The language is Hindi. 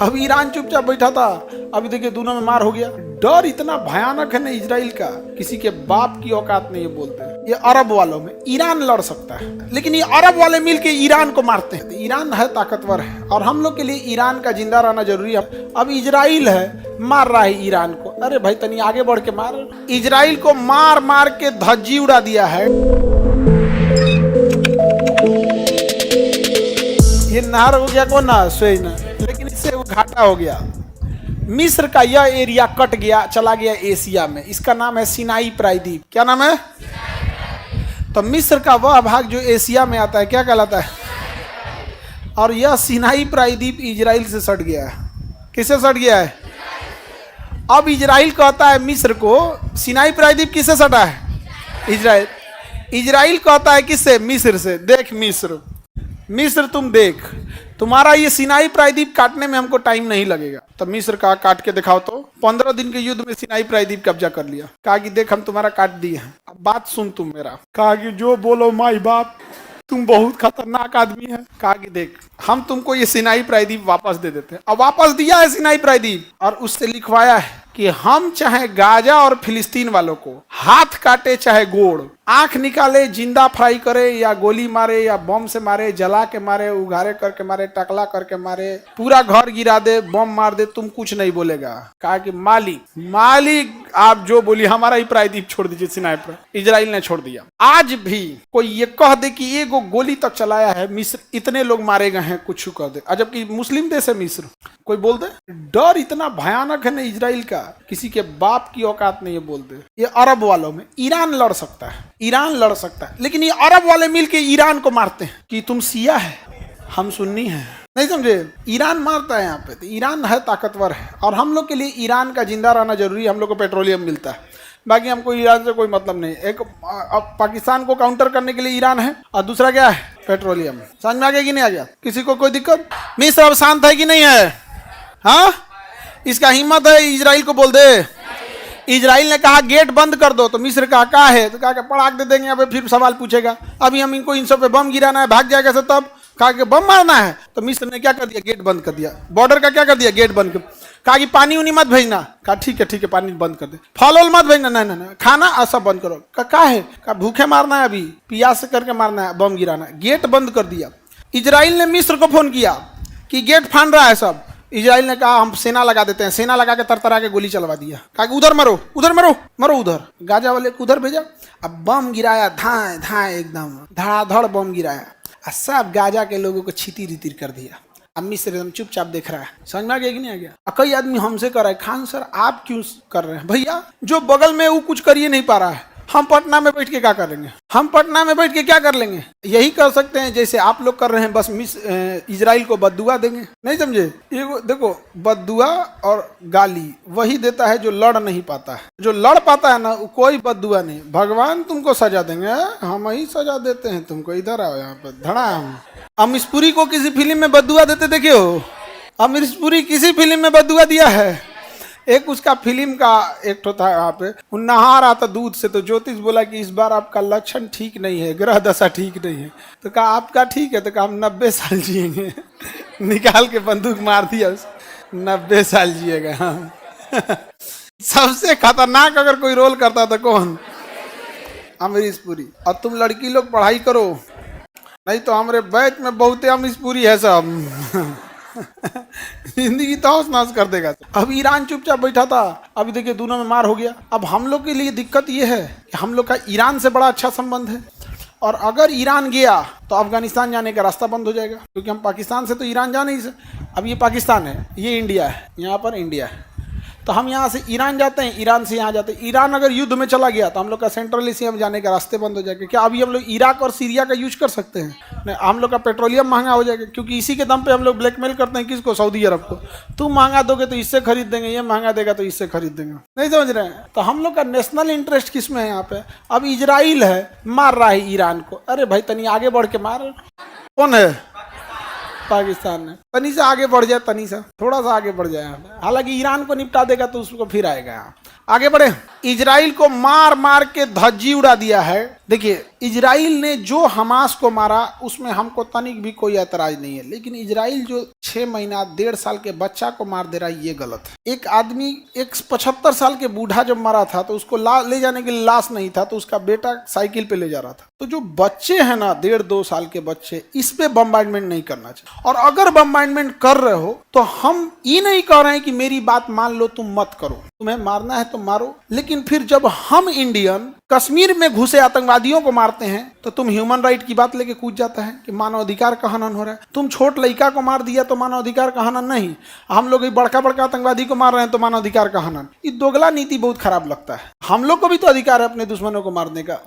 अब ईरान चुपचाप बैठा था, अभी देखिए दोनों में मार हो गया। डर इतना भयानक है ना इजराइल का, किसी के बाप की औकात नहीं है बोलते हैं। ये अरब वालों में ईरान लड़ सकता है, लेकिन ये अरब वाले मिलके ईरान को मारते हैं। ईरान है ताकतवर है, और हम लोग के लिए ईरान का जिंदा रहना जरूरी है। अब इजराइल है, मार रहा है ईरान को। अरे भाई तनी आगे बढ़ के मार। इजराइल को मार मार के धज्जी उड़ा दिया है। ये नहर हो गया कौन ना सुएज ना, लेकिन इससे वो घाटा हो गया। मिस्र का यह एरिया कट गया, चला गया एशिया में। इसका नाम है सिनाई प्रायद्वीप। क्या नाम है? तो मिस्र का वह भाग जो एशिया में आता है क्या कहलाता है? और यह सिनाई प्रायद्वीप इजराइल से सट गया है। किससे सट गया है? अब इजराइल कहता है मिस्र को, सिनाई प्रायद्वीप किससे सटा है? इजराइल। इजराइल कहता है किससे? मिस्र से। देख मिस्र तुम देख, तुम्हारा ये सिनाई प्रायद्वीप काटने में हमको टाइम नहीं लगेगा। तो मिस्र कहा काट के दिखाओ। तो 15 दिन के युद्ध में सिनाई प्रायद्वीप कब्जा कर लिया। कहा कि देख हम तुम्हारा काट दिए हैं, अब बात सुन तुम मेरा। कहा कि जो बोलो माई बाप, तुम बहुत खतरनाक आदमी है। कहा कि देख हम तुमको ये सिनाई प्रायद्वीप वापस दे देते हैं। अब वापस दिया है सिनाई प्रायद्वीप, और उससे लिखवाया है कि हम चाहे गाजा और फिलिस्तीन वालों को हाथ काटे चाहे गोड़, आंख निकाले, जिंदा फ्राई करे या गोली मारे या बम से मारे, जला के मारे, उघारे करके मारे, टकला करके मारे, पूरा घर गिरा दे, बम मार दे, तुम कुछ नहीं बोलेगा। कहा कि मालिक आप जो बोली, हमारा ही प्रायद्वीप छोड़ दीजिए। सिनाई पर इजराइल ने छोड़ दिया। आज भी कोई ये कह दे कि एगो गोली तक चलाया है मिस्र, इतने लोग मारे गए हैं, कुछ कह दे, जबकि मुस्लिम देश है मिस्र, कोई बोल दे। डर इतना भयानक है ना इजराइल का, किसी के बाप की औकात नहीं है बोलते। ये अरब वालों में ईरान लड़ सकता है, ईरान लड़ सकता है, लेकिन ये अरब वाले मिलके ईरान को मारते हैं कि तुम शिया है, हम सुन्नी है। नहीं समझे? ईरान मारता है यहाँ पे। तो ईरान है ताकतवर है, और हम लोग के लिए ईरान का जिंदा रहना जरूरी है। हम लोग को पेट्रोलियम मिलता है, बाकी हमको ईरान से कोई मतलब नहीं। एक पाकिस्तान को काउंटर करने के लिए ईरान है, और दूसरा क्या है? पेट्रोलियम। समझ में आ गया कि नहीं आ गया? किसी को कोई दिक्कत? मिस्र अब शांत है कि नहीं है? हाँ, इसका हिम्मत है इजराइल को बोल दे। इजराइल ने कहा गेट बंद कर दो, तो मिस्र कहा क्या है? तो कहा पड़ाक दे देंगे, अब फिर सवाल पूछेगा। अभी हम इनको इन सब पे बम गिराना है, भाग जाएगा सब। तब कहा कि बम मारना है, तो मिस्र ने क्या कर दिया? गेट बंद कर दिया। बॉर्डर का क्या कर दिया? गेट बंद कर। कहा कि पानी उनी मत भेजना। कहा ठीक है पानी बंद कर दे। फल मत भेजना। नहीं, खाना सब बंद करो। क्या है? कहा भूखे मारना है, अभी प्यास से करके मारना है, बम गिराना है। गेट बंद कर दिया। इजराइल ने मिस्र को फोन किया कि गेट फान रहा है सब। इजराइल ने कहा हम सेना लगा देते हैं। सेना लगा के तरतरा के गोली चलवा दिया। कहा कि उधर मरो, उधर मरो, मरो उधर। गाजा वाले को उधर भेजा। अब बम गिराया, धाए धाए एकदम धड़ाधड़ बम गिराया, और सब गाजा के लोगों को छितिर रितिर कर दिया। अब मिस्र एकदम चुपचाप देख रहा है। समझ में आ गया कि नहीं आ गया? कई आदमी हमसे कर रहे हैं, खान सर आप क्यों कर रहे हैं? भैया जो बगल में वो कुछ करिए नहीं पा रहा है, हम पटना में बैठ के क्या कर लेंगे? हम पटना में बैठ के क्या कर लेंगे? यही कर सकते हैं जैसे आप लोग कर रहे हैं, बस इजराइल को बद्दुआ देंगे। नहीं समझे? ये देखो, बद्दुआ और गाली वही देता है जो लड़ नहीं पाता है। जो लड़ पाता है ना, कोई बद्दुआ नहीं। भगवान तुमको सजा देंगे, हम ही सजा देते हैं तुमको। इधर आओ यहाँ पे धड़ाम। अमीश पुरी को किसी फिल्म में बद्दुआ देते देखे हो? अमीश पुरी किसी फिल्म में बद्दुआ दिया है? एक उसका फिल्म का एक तो था, यहाँ पे नहा रहा था दूध से, तो ज्योतिष बोला कि इस बार आपका लक्षण ठीक नहीं है, ग्रह दशा ठीक नहीं है। तो कहा आपका ठीक है? तो कहा हम 90 साल जिएंगे। निकाल के बंदूक मार दिया, 90 साल जिएगा। सबसे खतरनाक अगर कोई रोल करता था कौन? अमरीश पुरी। और तुम लड़की लोग पढ़ाई करो, नहीं तो हमारे बैच में बहुत अमरीश पुरी है सब। जिंदगी तहस नहस कर देगा। अब ईरान चुपचाप बैठा था, अभी देखिए दोनों में मार हो गया। अब हम लोग के लिए दिक्कत ये है कि हम लोग का ईरान से बड़ा अच्छा संबंध है, और अगर ईरान गया तो अफगानिस्तान जाने का रास्ता बंद हो जाएगा, क्योंकि हम पाकिस्तान से तो ईरान जा नहीं सकते। अब ये पाकिस्तान है, ये इंडिया है, यहाँ पर इंडिया है, तो हम यहाँ से ईरान जाते हैं, ईरान से यहाँ जाते हैं। ईरान अगर युद्ध में चला गया तो हम लोग का सेंट्रल एशिया में जाने का रास्ते बंद हो जाएंगे। क्या अभी हम लोग इराक और सीरिया का यूज कर सकते हैं? नहीं, हम लोग का पेट्रोलियम महंगा हो जाएगा, क्योंकि इसी के दम पे हम लोग ब्लैकमेल करते हैं। किसको? सऊदी अरब को। तुम महंगा दोगे तो इससे खरीद देंगे, ये महंगा देगा तो इससे खरीद देंगे। नहीं समझ रहे हैं? तो हम लोग का नेशनल इंटरेस्ट किस में है यहाँ पे? अब इजराइल है, मार रहा है ईरान को। अरे भाई तनी आगे बढ़ के मार। कौन है? पाकिस्तान ने। तनी से आगे बढ़ जाए, तनी सा थोड़ा सा आगे बढ़ जाए। हालांकि ईरान को निपटा देगा तो उसको फिर आएगा। आगे बढ़े। इजराइल को मार मार के धज्जी उड़ा दिया है। देखिए, इजराइल ने जो हमास को मारा उसमें हमको तनिक भी कोई ऐतराज नहीं है, लेकिन इजराइल जो 6 महीना 1.5 साल के बच्चा को मार दे रहा है, ये गलत है। एक आदमी, एक 75 साल के बूढ़ा जब मरा था तो उसको ले जाने के लिए लाश नहीं था, तो उसका बेटा साइकिल पे ले जा रहा था। तो जो बच्चे हैं ना, 1.5-2 साल के बच्चे, इस पे बम्बार्डमेंट नहीं करना चाहिए। और अगर बम्बार्डमेंट कर रहे हो तो हम ये नहीं कह रहे हैं कि मेरी बात मान लो, तुम मत करो, तुम्हें मारना है तो मारो, लेकिन फिर जब हम इंडियन कश्मीर में घुसे आतंकवादियों को मारते हैं तो तुम ह्यूमन राइट की बात लेके कूद जाता है कि मानवाधिकार का हनन हो रहा है। तुम छोट लड़का को मार दिया तो मानवाधिकार का हनन नहीं, हम लोग बड़का बड़का आतंकवादी को मार रहे हैं तो मानवाधिकार का हनन। ये दोगला नीति बहुत खराब लगता है। हम लोग को भी तो अधिकार है अपने दुश्मनों को मारने का।